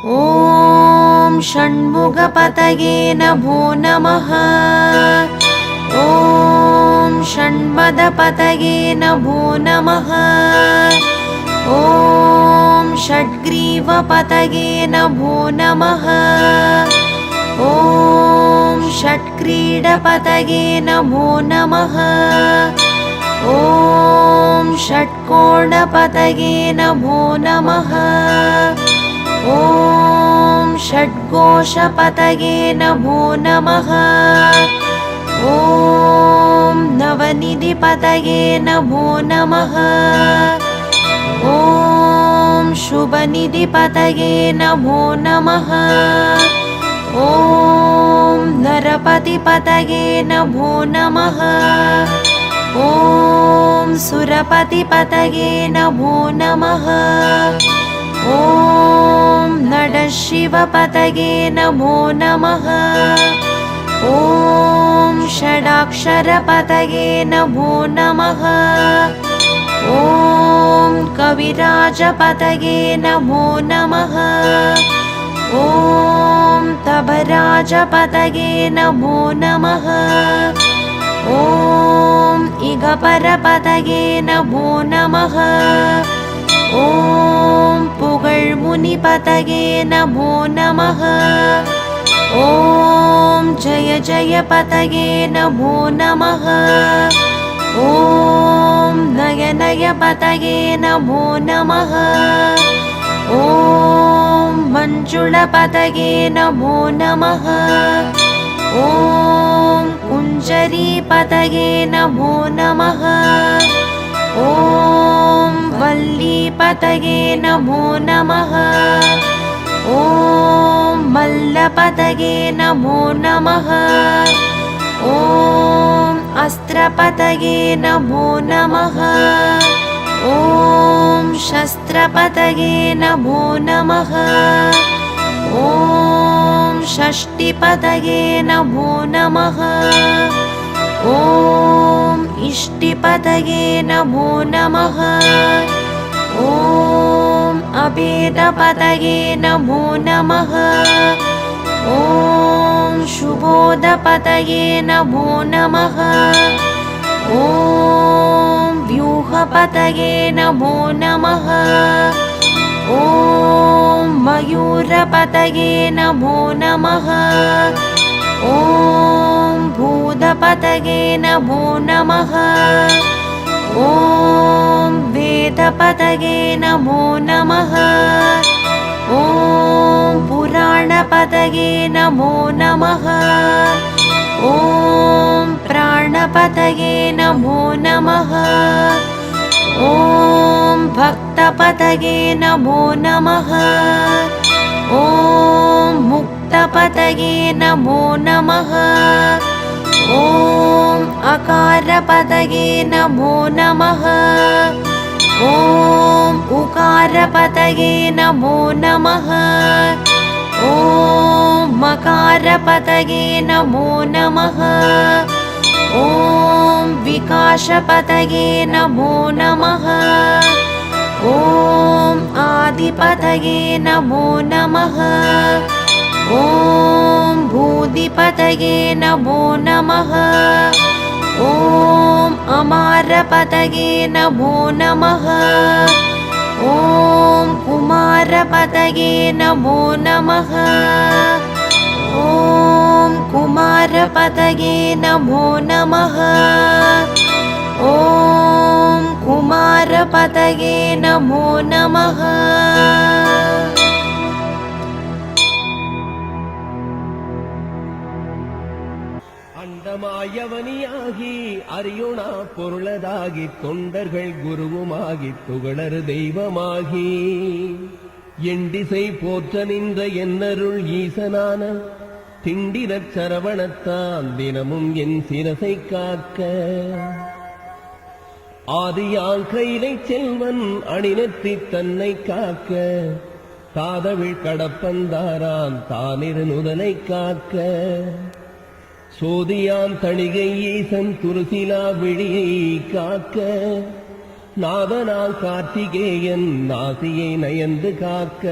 ॐ षण्मुखपतये नमो नमः। ॐ षण्पदपतये नमो नमः। ॐ षड्ग्रीवपतये नमो नमः। ॐ षट्क्रीडपतये नमो नमः। ॐ षट्कोणपतये नमो नमः। ॐ षड्घोषपतये नमो नमः। ॐ नवनिधिपतये नमो नमः। ॐ शुभनिधिपतये नमो नमः। ॐ नरपतिपतये नमो नमः। ॐ सुरपतिपतये नमो नमः। ॐ नटशिवपतये नमो नमः। ॐ षडाक्षरपतये नमो नमः। ॐ कविराजपतये नमो नमः। ॐ तबराजपतये नमो नमः। ॐ इगपरपतये नमो नमः। ॐ पुगळ्मुनिपतये नमो नमः। ॐ जय जयपतये नमो नमः। ॐ नयनयपतये नमो नमः। ॐ मञ्जुळपतये नमो नमः। ॐ कुञ्जरीपतये नमो नमः। ॐ वल्लीपतये नमो नमः। ॐ मल्लपतये नमो नमः। ॐ अस्त्रपतये नमो नमः। ॐ शस्त्रपतये नमो नमः। ॐ षष्टिपतये नमो नमः। ॐ इष्टिपतये नमो नमः। ॐ अभेदपतये नमो नमः। ॐ शुभोदपतये नमो नमः। ॐ व्यूहपतये नमो नमः। ॐ मयूरपतये नमो नमः। ॐ भूतपतये नमो नमः। ॐ वेदपतये नमो नमः। ॐ पुराणपतये नमो नमः। ॐ प्राणपतये नमो नमः। ॐ भक्तपतये नमो नमः। ॐ मुक्तपतये नमो नमः। ॐ अकारपतये नमो नमः। ॐ उकारपतये नमो नमः। ॐ मकारपतये नमो नमः। ॐ विकासपतये नमो नमः। ॐ आदिपतये नमो नमः। ॐ भूदिपतये नमो नमः। ॐ अमारपतये नमो नमः। ॐ कुमारपतये नमो नमः। ॐ कुमारपतये नमो नमः। ॐ कुमारपतये नमो नमः। அண்டமாயவனியாகி அறியுணா பொருளதாகி தொண்டர்கள் குருவுமாகி துகளறு தெய்வமாகி எண்டிசை போற்ற நின்ற என்னருள் ஈசனான திண்டிரச் சரவணத்தான் தினமும் என் சிரசை காக்க ஆதியால் கைலை செல்வன் அணிநெத்தி தன்னை காக்க தாதவிழ் கடப்பந்தாரான் தானிரு நுதலை காக்க சோதியான் தணிகை ஈசன் துருசிலா விழியை காக்க நாதனால் கார்த்திகேயன் நாசியை நயந்து காக்க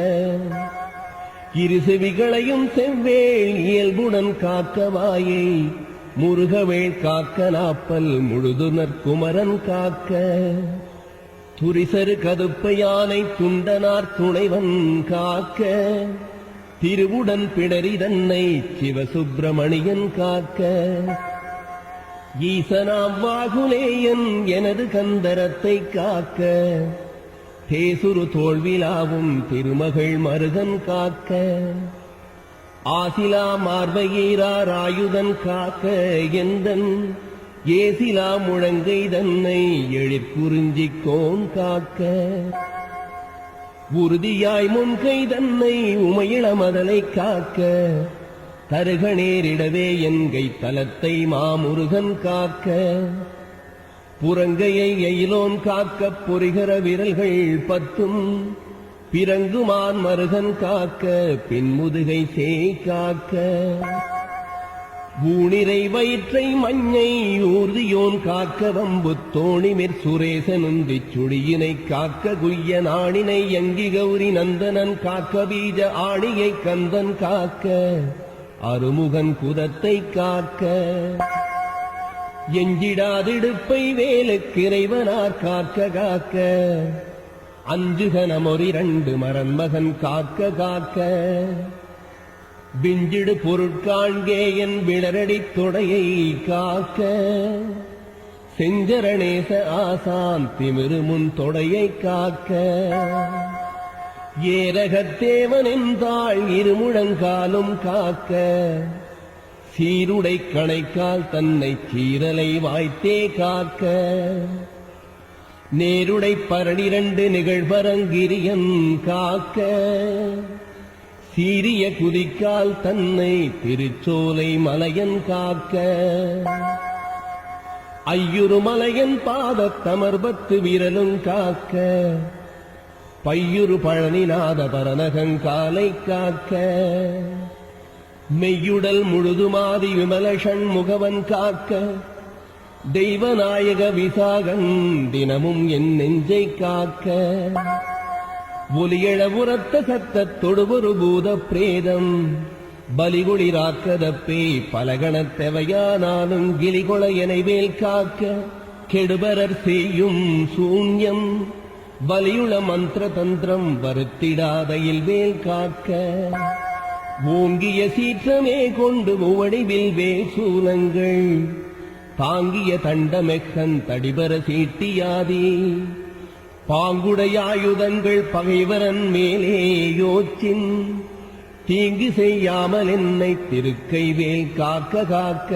இருசெவிகளையும் செவ்வேள் இயல்புடன் காக்கவாயை முருகவேள் காக்க நாப்பல் முழுதுனர் குமரன் காக்க துரிசரு கதுப்ப யானை துண்டனார் துணைவன் காக்க திருவுடன் பிடரி தன்னை சிவசுப்பிரமணியன் காக்க ஈசனாம் வாகுலேயன் எனது கந்தரத்தை காக்க தேசுரு தோல்விலாவும் திருமகள் மருகன் காக்க ஆசிலா மார்பையீரார் ஆயுதன் காக்க எந்தன் ஏசிலா முழங்கை தன்னை எழிற்குறிஞ்சிக்கோன் காக்க உறுதியாய் முன்கை தன்னை உமையிள மதலை காக்க தருக நேரிடவே என்கை தலத்தை மாமுருகன் காக்க புறங்கையை எயிலோன் காக்க பொறிகர விரல்கள் பத்தும் பிறங்குமான் மருகன் காக்க பின்முதுகை சேய் காக்க ஊனிரை வயிற்றை மஞ்சை ஊர்தியோன் காக்க வம்பு தோணிமிற் சுரேசனுந்திச் சுழியினை காக்க குய்ய நாணினை யங்கி கௌரி நந்தனன் காக்க பீஜ ஆணியை கந்தன் காக்க அருமுகன் குதத்தை காக்க எஞ்சிடாதிடுப்பை வேலுக்கிறைவனார் காக்க காக்க அஞ்சுகனமொரிரண்டு மரன்மகன் காக்க காக்க விஞ்சிடு பொருட்காண்கே என் விளரடித் தொடையை காக்க செஞ்சரணேச ஆசான் திமிருமுன் தொடையை காக்க ஏரகத்தேவனின் தாழ் இருமுழங்காலும் காக்க சீருடை கணைக்கால் தன்னை சீரலை வாய்த்தே காக்க நேருடை பரணிரண்டு நிகழ்பரங்கிரியன் காக்க சீரிய குதிக்கால் தன்னை திருச்சோலை மலையன் காக்க ஐயுரு மலையன் பாதத்தமர்பத்து விரலும் காக்க பையுரு பழனிநாத பரநகங்காலை காக்க மெய்யுடல் முழுதுமாதி விமல ஷண்முகவன் காக்க தெய்வநாயக விசாகன் தினமும் என் நெஞ்சை காக்க ஒலியழ உரத்த சத்தத் தொடுவொரு பூத பிரேதம் பலிகுளிராக்கதப்பே பலகணத்தெவையானாலும் கிளிகொள எனைவேல் காக்க கெடுபரர் செய்யும் சூன்யம் வலியுள மந்திர தந்திரம் வருத்திடாதையில் வேல் காக்க ஓங்கிய சீற்றமே கொண்டு உவடிவில் வேசூலங்கள் தாங்கிய தண்டமெக்கன் தடிபர சீட்டியாதி பாங்குடையாயுதங்கள் பகைவரன் மேலே யோச்சின் தீங்கு செய்யாமல் என்னை திருக்கை வேல் காக்க காக்க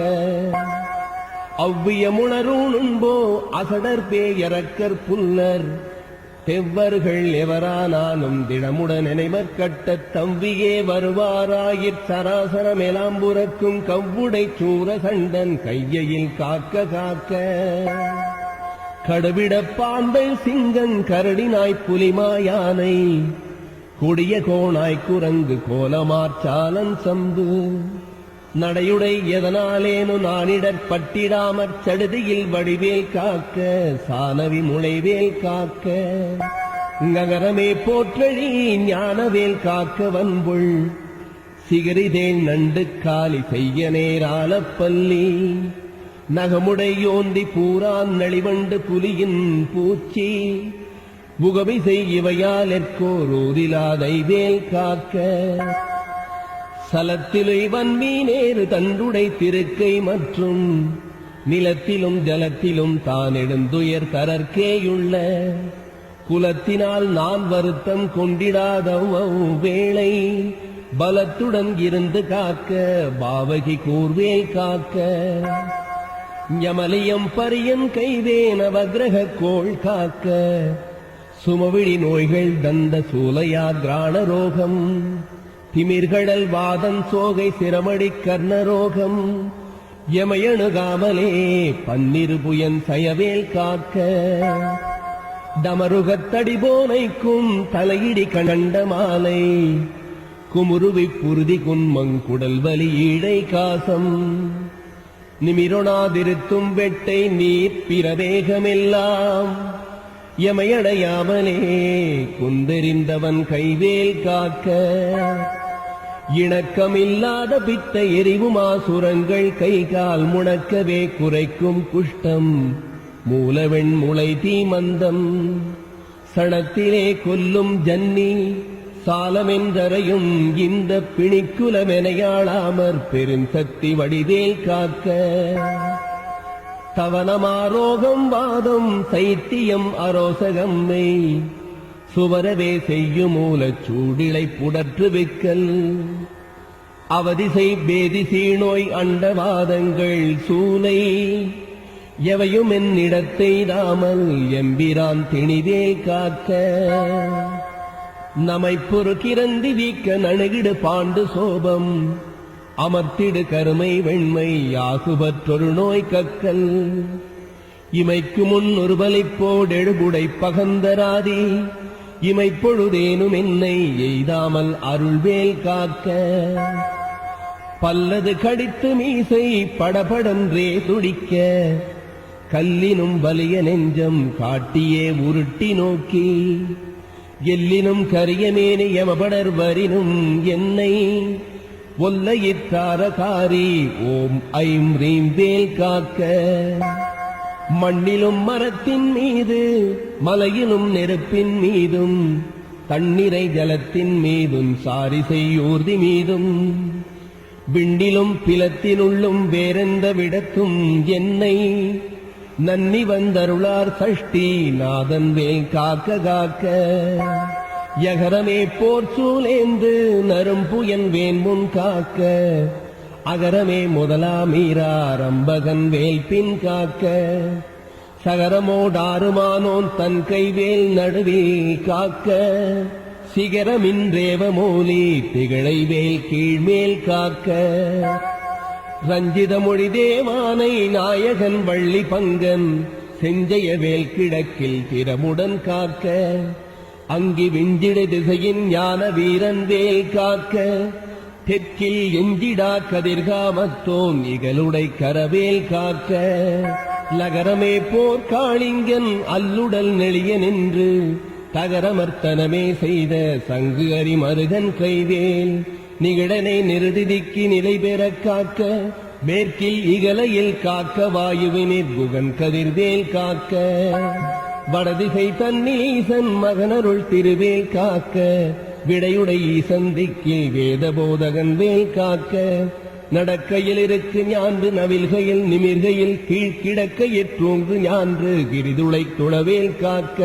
அவ்வியமுணரூணும்போ அசடர் பேயரக்கர் புல்லர் தெவ்வர்கள் எவரானாலும் தினமுடன் நினைமற்கட்ட தம்பியே வருவாராயிற் சராசர மேலாம்புறக்கும் கவ்வுடை சூர கண்டன் கையில் காக்க காக்க கடுவிட பாம்பை சிங்கன் கரடினாய் புலிமாயானை கொடிய கோணாய் குரங்கு கோலமார்ச்சாலன் சம்பு நடையுடை எதனாலேனு நானிடற்பட்டிடாமற் சடுதியில் வடிவேல் காக்க சானவி முளைவேல் காக்க நகரமே போற்றழி ஞானவேல் காக்க வன்புள் சிகரிதேன் நண்டு காலி செய்ய நேராலப்பள்ளி நகமுடையோந்தி பூரான் நளிவண்டு புலியின் பூச்சி முகமிசை இவையாலெற்கோரோதிலாதை வேல் காக்க சலத்திலை வன்மீனேறு தண்டுடை திருக்கை மற்றும் நிலத்திலும் ஜலத்திலும் தான் எழுந்துயர் தரற்கேயுள்ள குலத்தினால் நான் வருத்தம் கொண்டிடாத வேளை பலத்துடன் இருந்து காக்க பாவகி கூர்வேல் காக்க யமலியம் பரியன் கைவேன வக்ரக கோள் காக்க சுமவிழி நோய்கள் தந்த சூலையா கிராண ரோகம் திமிர்கடல் வாதன் சோகை சிரமடி கர்ணரோகம் யமயணுகாமலே பன்னிருபுயன் சயவேல் காக்க டமருகத்தடிபோனைக்கும் தலையிடி கண்ட மாலை குமுருவி புருதி குன்மங்குடல் வலி ஈழை காசம் நிமிரொணாதிருத்தும் வெட்டை நீர் பிரவேகமெல்லாம் எமையடையாமலே குந்தெறிந்தவன் கைவேல் காக்க இணக்கமில்லாத பித்த எரிவுமாசுரங்கள் கைகால் முணக்கவே குறைக்கும் குஷ்டம் மூலவெண் முளை தீமந்தம் சணத்திலே கொல்லும் ஜன்னி சாலமென்றரையும் இந்த பிணிக்குலமெனையாளாமற் பெருந்தத்தி வடிவேல் காக்க தவனமாரோகம் வாதம் சைத்தியம் அரோசகம்மை சுவரவே செய்யும் மூலச் சூடிலை புடற்று விக்கல் அவதிசை பேதிசீ நோய் அண்டவாதங்கள் சூலை எவையும் என்னிடத்தை தாமல் எம்பிரான் திணிவேல் காக்க நமை பொறுக்கிறந்தி வீக்க நணுகிடு பாண்டு சோபம் அமர்த்திடு கருமை வெண்மை யாகுபற்றொரு நோய் கக்கல் இமைக்கு முன் ஒரு பலிப்போடெழுபுடை பகந்தராதி இமைப்பொழுதேனும் என்னை எய்தாமல் அருள்வேல் காக்க பல்லது கடித்து மீசை படபடன்றே துடிக்க கல்லினும் வலிய நெஞ்சம் காட்டியே உருட்டி நோக்கி எல்லினும் கரியமேனி யமபடர் வரினும் என்னை ஒல்லையிற்றாரகாரி ஓம் ஐம் ரீம் வேல் காக்க மண்ணிலும் மரத்தின் மீது மலையிலும் நெருப்பின் மீதும் தண்ணீரை ஜலத்தின் மீதும் சாரிசை ஊர்தி மீதும் விண்டிலும் பிலத்தினுள்ளும் வேறெந்த விடத்தும் என்னை நன்னி வந்தருளார் சஷ்டி நாதன் வேல் காக்க காக்க யகரமே போர் சூலேந்து நரும்புயன் வேன்முன் காக்க அகரமே முதலாமீராரம்பகன் வேல் பின் காக்க சகரமோடாறுமானோன் தன் கைவேல் நடுவே காக்க சிகரமின்றேவ மோலி திகழை வேல் கீழ்மேல் காக்க ரஞ்சித மொழி தேவானை நாயகன் வள்ளி பங்கன் செஞ்சய வேல் கிழக்கில் திறமுடன் காக்க அங்கி விஞ்சிடு திசையின் ஞான வீரன் வேல் காக்க தெற்கில் எஞ்சிடா கதிர்காமத்தோன் இகலுடை கரவேல் காக்க லகரமே போர்க்காளிங்கன் அல்லுடல் நெளிய நின்று தகரமர்த்தனமே செய்த சங்கு அரிமருகன் கைவேல் நிகழனை நிறுதிக்கு நிலை பெற காக்க மேற்கில் இகலையில் காக்க வாயுவினிற் குகன் கதிர்வேல் காக்க வடதிசை தன்னில் ஈசன் மகனருள் திருவேல் காக்க விடையுடை ஈசன் திக்கில் வேத போதகன் வேல் காக்க நடக்கையில் இருக்கு ஞான்று நவில்கையில் நிமிர்கையில் கீழ்கிடக்கையிற் தூங்கு ஞான்று கிரிதுளை துளவேல் காக்க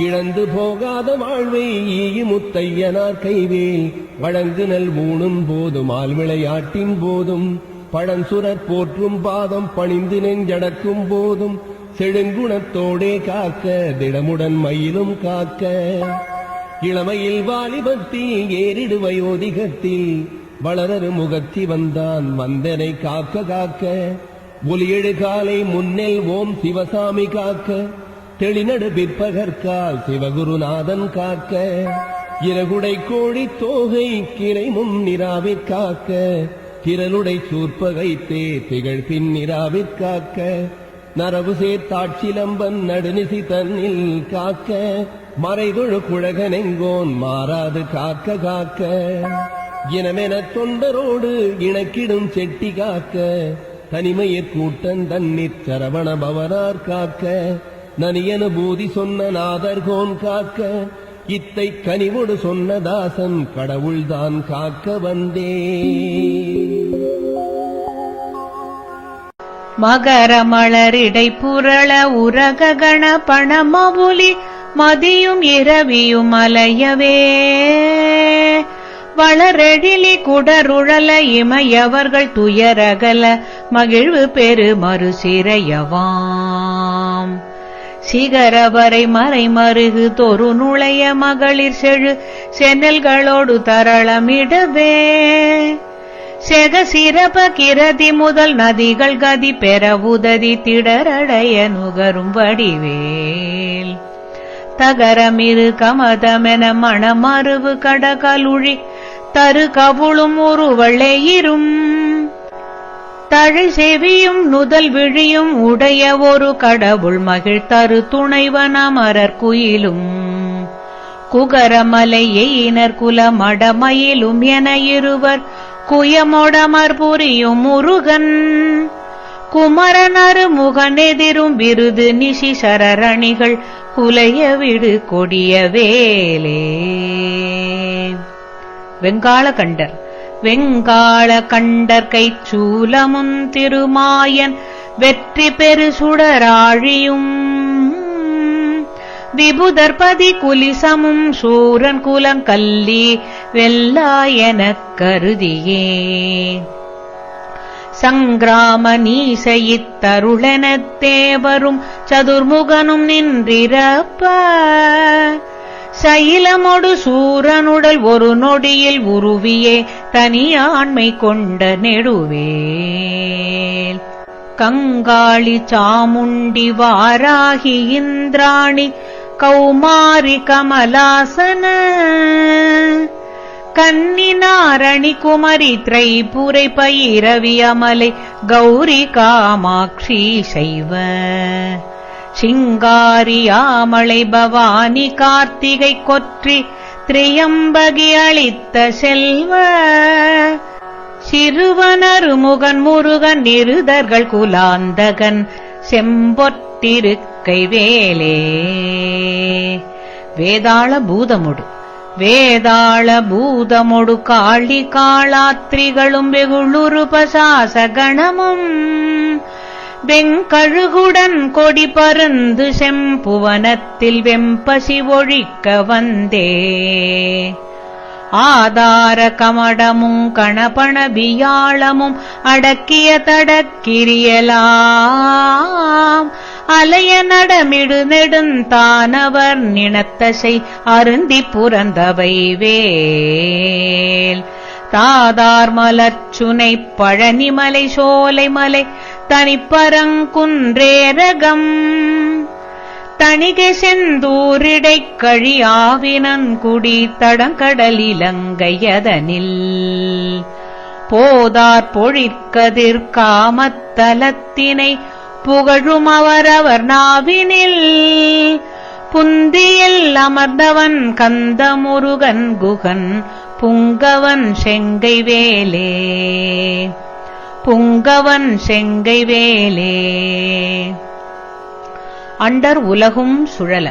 இழந்து போகாத வாழ்வை ஈயுமுத்தையனார் கைவேல் வழங்கு நல் ஊணும் போதும் ஆள் விளையாட்டின் போதும் பழஞ்சுரற் போற்றும் பாதம் பணிந்து நெஞ்சடக்கும் போதும் செழுங்குணத்தோடே காக்க திடமுடன் மயிலும் காக்க இளமையில் வாலிபத்தில் ஏறிடு வயோதிகத்தில் வளரரு முகத்தி வந்தான் வந்தனை காக்க காக்க ஒலியெழு காலை முன்னெல் ஓம் சிவசாமி காக்க தெளிநடு பிற்பகற்கால் சிவகுருநாதன் காக்க இறகுடை கோழி தோகை கிளை முன்னிராவிற் காக்க திரளுடை சூர்ப்பகைத்தே திகழ் பின்னிராவிற் காக்க நரவு சேர்த்தாட்சிலம்பன் நடுநிசி தன்னில் காக்க மறைதொழு குழகனெங்கோன் மாறாது காக்க காக்க இனமென தொண்டரோடு இணக்கிடும் செட்டி காக்க தனிமையற் கூட்டன் தன்னிற் சரவண பவனார் காக்க நனியனுபூதி சொன்ன நாதர்கோன் காக்க இத்தை கனிவொடு சொன்ன தாசன் கடவுள்தான் காக்க வந்தே. மகர மலரிடை புரள உரக கண பணமவுலி மதியும் இரவியும் அலையவே வளரெழிலி குடருழல இமையவர்கள் துயரகல மகிழ்வு பெரு மறுசிறையவாம் சிகரவரை மறை மருகு தொரு நுழைய மகளிர் செழு சென்னல்களோடு தரளமிடவே செக சிறப்ப கிரதி முதல் நதிகள் கதி பெற உததி திடரடைய நுகரும் வடிவேல் தகரமிரு கமதமென மணமருவு கடகலுழி தரு கவுளும் உருவள்ளையிரும் தழை செவியும் நுதல் விழியும் உடைய ஒரு கடவுள் மகிழ் தரு துணைவன மரற்குயிலும் குகரமலை எயினர் குலமடமயிலும் என இருவர் குயமொடமர் புரியும் முருகன் குமரனரு முகனெதிரும் விருது நிஷி சரரணிகள் குலைய விடு கொடிய வேலே. வெங்காளகண்டர் வெங்காளகண்டர் கைச்சூலமும் திருமாயன் வெற்றி பெரு சுடராழியும் விபுதர்பதி குலிசமும் சூரன் குலங்கல்லி வெல்லாயனக் கருதியே சங்கிராம நீசையித்தருளெனத் தேவரும் சதுர்முகனும் நின்றிரப்ப சைலமொடு சூரனுடல் ஒரு நொடியில் உருவியே தனியாண்மை கொண்ட நெடுவேல் கங்காளி சாமுண்டி வாராகி இந்திராணி கௌமாரி கமலாசன கன்னிநாரணி குமரி திரைபுரை பைரவி அமலை கௌரி காமாட்சி சைவ சிங்காரி ஆமளை பவானி கார்த்திகை கொற்றி திரியம்பகி அளித்த செல்வ சிறுவனரு முகன் முருகன் நிருதர்கள் குலாந்தகன் செம்பொற்றிருக்கை வேலே. வேதாள பூதமுடு வேதாள பூதமொடு காளி காளாத்திரிகளும் வெகுளுருபசாசகணமும் வெங்கழுகுடன் கொடி பருந்து செம்புவனத்தில் வெம்பசி ஒழிக்க வந்தே ஆதார கமடமும் கணபண பியாளமும் அடக்கிய தடக்கிரியலாம் அலைய நடமிடு நெடுந்தானவர் நினத்தசை அருந்தி புரந்தவை வேல் தாதார் மலர்ச்சுனை பழனிமலை சோலைமலை தனிப்பரங்குன்றேரகம் தணிகை செந்தூரிடைக் கழியாவினன்குடி தடங்கடலிலங்கையதனில் போதார் பொழிற்கதிர் காமத்தலத்தினை புகழும் அவரவர் நாவினில் புந்தியில் அமர்ந்தவன் கந்தமுருகன் குகன் புங்கவன் செங்கை வேலே புங்கவன் செங்கை வேலே. அண்டர் உலகும் சுழல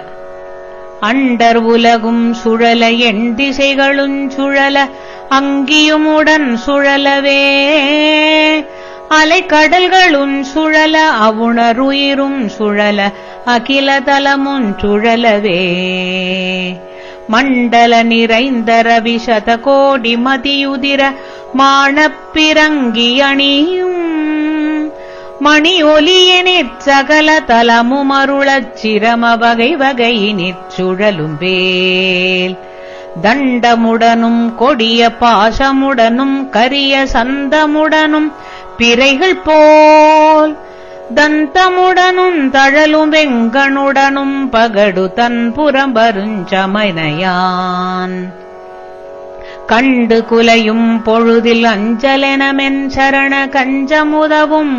அண்டர் உலகும் சுழல எண் திசைகளும் சுழல அங்கியுமுடன் சுழலவே அலைக்கடல்களும் சுழல அவுணருயிரும் சுழல அகிலதலமும் சுழலவே மண்டல நிறைந்த ரவி சதகோடி மதியுதிர மாணப்பிறங்கி அணியும் மணி ஒலியனிற் சகல தலமும் அருளச் சிரம வகை வகையினிற் சுழலும் வேல் தண்டமுடனும் கொடிய பாசமுடனும் கரிய சந்தமுடனும் பிறைகள் போல் தந்தமுடனும் தழலும் வெங்கனுடனும் பகடு தன் புறம்பருஞ்சமனையான் கண்டு குலையும் பொழுதில் அஞ்சலெனமென் சரண கஞ்சமுதவும்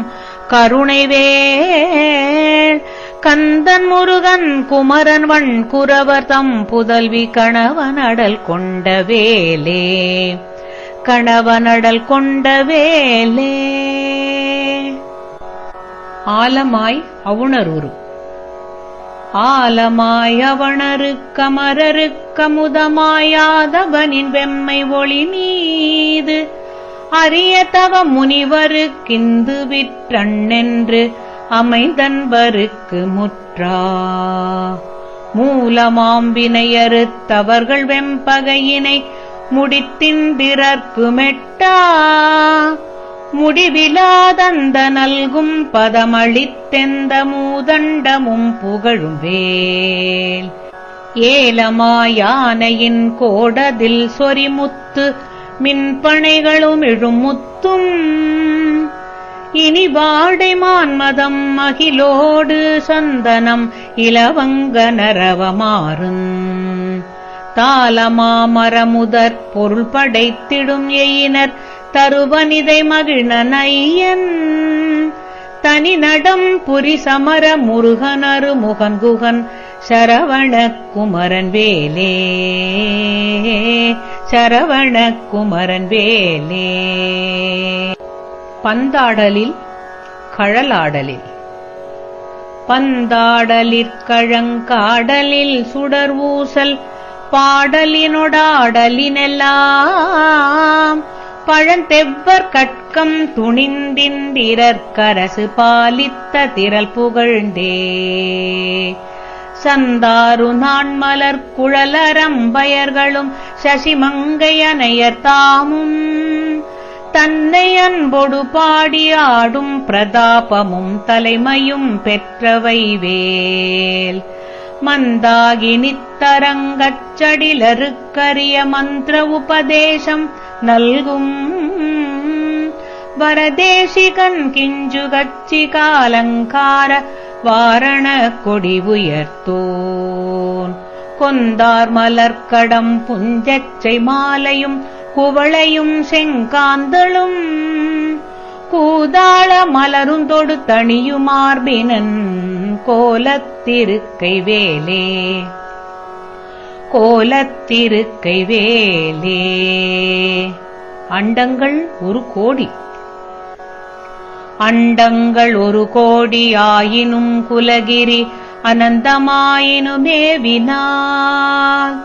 கருணைவேள் கந்தன் முருகன் குமரன் வண் குரவர் தம் புதல்வி கணவனடல் கொண்ட வேலே கணவனடல் கொண்ட வேலே. ஆலமாய் அவுணருரு ஆலமாய் அவணருக்கமரருக்கமுதமாயாதவனின் வெம்மை ஒளி மீது அரிய தவ முனிவருக்கிந்து விற்றண்ணென்று அமைந்தன்பருக்கு முற்றா மூலமாம்பினையறுத்தவர்கள் வெம்பகையினை முடித்திந்திரற்கு மெட்டா முடிவிலாதந்த நல்கும் பதமளித்தெந்த மூதண்டமும் புகழும் வேல் ஏலமாயானையின் கோடதில் சொரிமுத்து மின்பனைகளும் இழுமுத்தும் இனி வாடை மான்மதம் அகிலோடு சந்தனம் இலவங்க நரவமாறும் தாளமாமரமுதற் பொருள் படைத்திடும் எயினர் தருவனிதை மகிழ்நனையன் தனி நடம் புரி சமர முருகனரு முகன்குகன் சரவண குமரன் வேலே சரவண குமரன் வேலே. பந்தாடலில் கழலாடலில் பந்தாடலிற்கழங்காடலில் சுடர் ஊசல் பாடலினொடாடலினெல்லாம் பழந்தெவ்வர் கட்கம் துணிந்திந்திரற்கரசு பாலித்த திரள் புகழ்ந்தே சந்தாரு நான்மலர் குழலரம்பயர்களும் சசிமங்கையனையர் தாமும் தன்னை அன்பொடு பாடி ஆடும் பிரதாபமும் தலைமையும் பெற்றவை வேல். மந்தாகினித்தரங்கச் சடிலருக்கரிய மந்திர உபதேசம் நல்கும் வரதேசிகன் கிஞ்சுகச்சி காலங்கார வாரண கொடி உயர்த்தோன் கொந்தார் மலர்க்கடம் புஞ்சச்சை மாலையும் குவளையும் செங்காந்தளும் கூதாள மலருந்தொடு தணியுமார்பினன் கோலத்திருக்கை வேலே கோலத்திருக்கை வேலே. அண்டங்கள் ஒரு கோடி அண்டங்கள் ஒரு கோடி ஆயினும் குலகிரி அனந்தமாயினுமேவினால்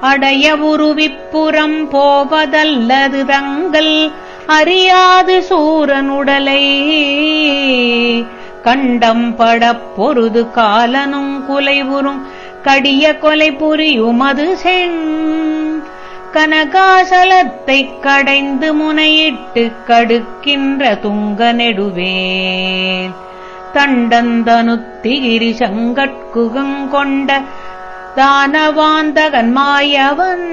அடைய உருவிப்புறம் போவதல்லது தங்கள் அறியாது சூரனுடலை கண்டம் படப் பொருது காலனும் குலைவுறும் கடிய கொலை புரியுமது செங் கனகாசலத்தைக் கடைந்து முனையிட்டு கடுக்கின்ற துங்க நெடுவேல் தண்டந்தனுத்திகிரி சங்கட்குகங்கொண்ட தானவாந்தகன் மாயவன்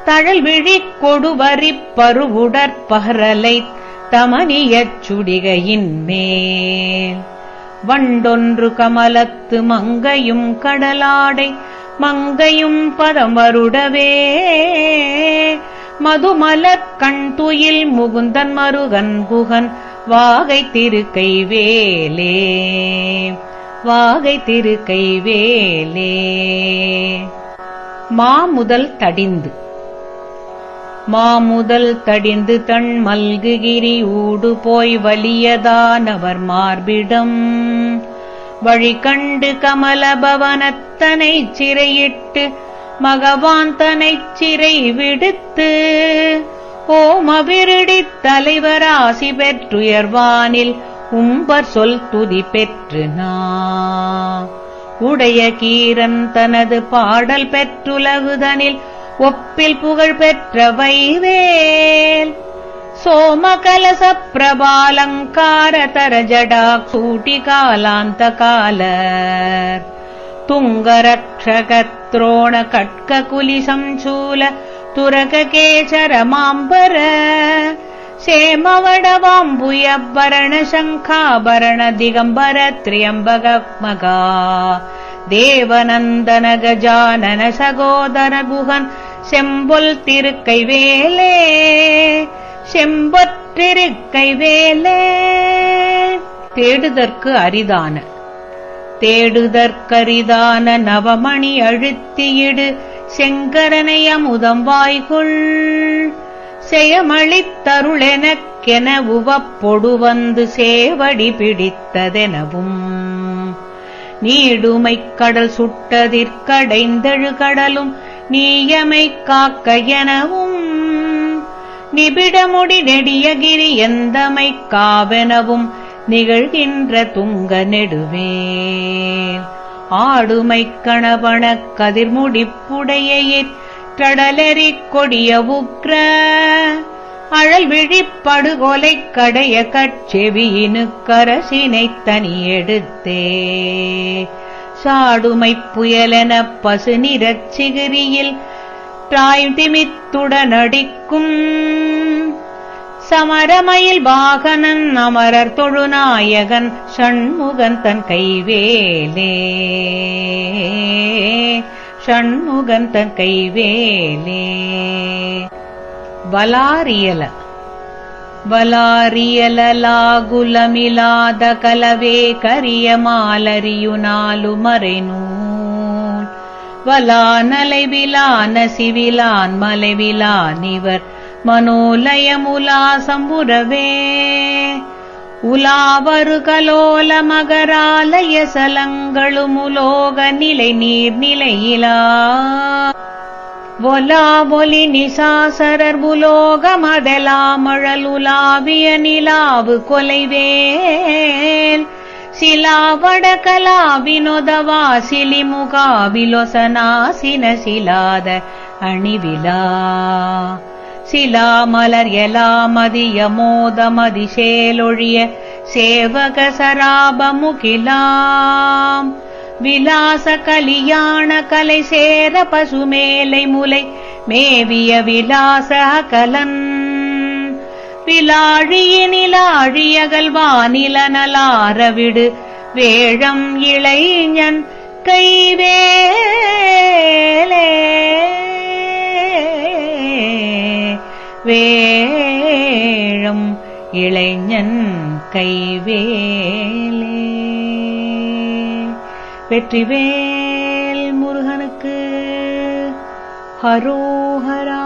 தழல் விழிக் கொடுவரிப் பருவுடற்பகரலை தமனியச் சுடிகையின் மேல் வண்டொன்று கமலத்து மங்கையும் கடலாடை மங்கையும் பதம் வருடவே மதுமலக் கண் துயில் முகுந்தன் மருகன் குகன் வாகை திருக்கை வேலே வாகை திருக்கை வேலே. மாமுதல் தடிந்து மாமுதல் தடிந்து தன் மல்குகிரி ஊடு போய் வலியதானவர் மார்பிடம் வழி கண்டு கமலபவனத்தனைச் சிறையிட்டு மகவான் தனைச் சிறை விடுத்து ஓமவிருடித் தலைவராசி பெற்றுயர்வானில் உம்பர் சொல் துதி பெற்று உடைய கீரன் தனது பாடல் பெற்றுலகுதனில் ஒப்பில் புகழ் பெற்ற வைவேல் சோமகலச பிரபாலங்கார தரஜடா சூட்டி காலாந்த காலர் துங்கரக்ஷகத்ரோண கட்க குலி சம்சூல துரக கேசர மாம்பர சேமவடவாம்புயபரண சங்காபரண திகம்பர திரியம்பகமகா தேவநந்தன கஜானன சகோதர குகன் செம்பொல் திருக்கை வேலே செம்பொற்றிருக்கை வேலே. தேடுதற்கு அரிதான தேடுதற்கரிதான நவமணி அழுத்தியிடு செங்கரனை அமுதம் வாய்கொள் செயமளித்தருளெனக்கென உவப்பொடு வந்து சேவடி பிடித்ததெனவும் நீடுமைக் கடல் சுட்டதிற்கடைந்தெழு கடலும் நீயமை காக்க எனவும் நிபிடமுடி நெடியகிரி எந்தமை காவெனவும் நிகழ்கின்ற துங்க நெடுவேல் ஆடுமைக் கணபணக் கதிர்முடிப்புடையிற் கடலெறிக் கொடிய உக்ர அழல் விழிப்படுகொலைக் கடைய கட்செவியினுக்கரசினைத் தனியெடுத்தே சாடுமைப் புயலெனப் பசு நிறச் சிகிரியில் திமித்துடனடிக்கும் சமரமயில் வாகனன் அமரர் தொழுநாயகன் ஷண்முகன் தன் கைவேலே ஷண்முகன் தன் கைவேலே. வலாரியல வலாரியலாகுலமிலாத கலவே கரிய மாலரியுனாலு மறைநூல் வலானலை விலான சிவிலான் மலைவிலானிவர் மனோலயமுலா சம்புரவே உலாவரு கலோல மகராலய சலங்களுமுலோக நிலை நீர் நிலையிலா ஒலா ஒலி நிசாசரர் புலோக மதலாமழல் உலாவிய நிலாவு கொலைவேல் சிலாவட கலா வினோதவா சிலிமுகாவிலொசனாசின சிலாத அணிவிலா சிலாமலர் எலாமதிய மோதமதிசேலொழிய சேவக சராபமுகிலாம் விலாச கலியாண கலை சேர பசுமேலை முலை மேவிய விலாச அகலன் விலாழியினிலாழியகல்வானில நலாரவிடு வேழம் இளைஞன் கைவேலே வேழம் இளைஞன் கைவேலே. வெற்றிவேல் முருகனுக்கு ஹரோஹரா.